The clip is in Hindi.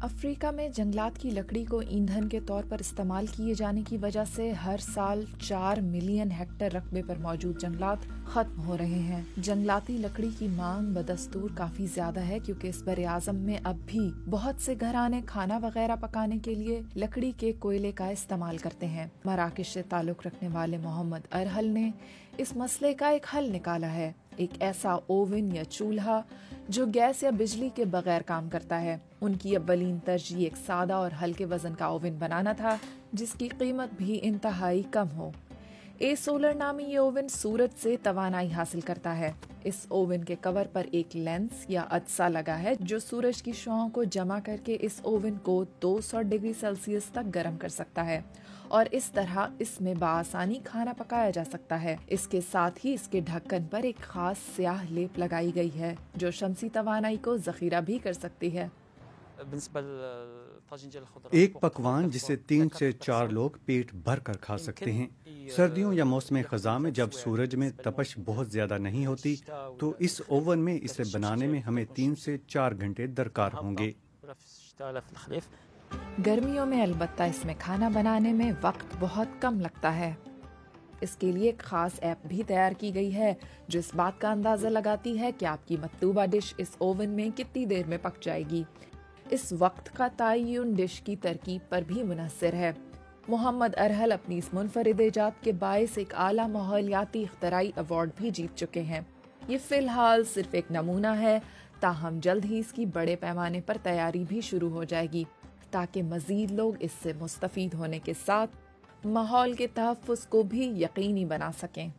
अफ्रीका में जंगलात की लकड़ी को ईंधन के तौर पर इस्तेमाल किए जाने की वजह से हर साल 4 मिलियन हेक्टेयर रकबे पर मौजूद जंगलात खत्म हो रहे हैं। जंगलाती लकड़ी की मांग बदस्तूर काफी ज्यादा है क्योंकि इस बरे-आज़म में अब भी बहुत से घराने खाना वगैरह पकाने के लिए लकड़ी के कोयले का इस्तेमाल करते हैं। मराकश से ताल्लुक रखने वाले मोहम्मद अरहल ने इस मसले का एक हल निकाला है, एक ऐसा ओवन या चूल्हा जो गैस या बिजली के बगैर काम करता है। उनकी अव्वलीन तरजीह एक सादा और हल्के वजन का ओवन बनाना था जिसकी कीमत भी इंतहाई कम हो। ए सोलर नामी ये ओवन सूरज से तवानाई हासिल करता है। इस ओवन के कवर पर एक लेंस या अदसा लगा है जो सूरज की शुआओं को जमा करके इस ओवन को 200 डिग्री सेल्सियस तक गर्म कर सकता है और इस तरह इसमें बाआसानी खाना पकाया जा सकता है। इसके साथ ही इसके ढक्कन पर एक खास स्याह लेप लगाई गई है जो शमसी तवानाई को जखीरा भी कर सकती है। एक पकवान जिसे 3 से 4 लोग पेट भर कर खा सकते हैं। सर्दियों या मौसम खज़ां में जब सूरज में तपश बहुत ज्यादा नहीं होती तो इस ओवन में इसे बनाने में हमें 3 से 4 घंटे दरकार होंगे। गर्मियों में अलबत्ता इसमें खाना बनाने में वक्त बहुत कम लगता है। इसके लिए एक खास ऐप भी तैयार की गई है जो इस बात का अंदाजा लगाती है कि आपकी मतलूबा डिश इस ओवन में कितनी देर में पक जाएगी। इस वक्त का तयन डिश की तरकीब पर भी मुनहसर है। मोहम्मद अरहल अपनी इस मुनफरिद इजाद के बायस एक आला माहौलियाती इख्तराई अवार्ड भी जीत चुके हैं। ये फिलहाल सिर्फ एक नमूना है, ताहम जल्द ही इसकी बड़े पैमाने पर तैयारी भी शुरू हो जाएगी ताकि मजीद लोग इससे मुस्तफीद होने के साथ माहौल के तहफ़्फ़ुज़ को भी यकीनी बना सकें।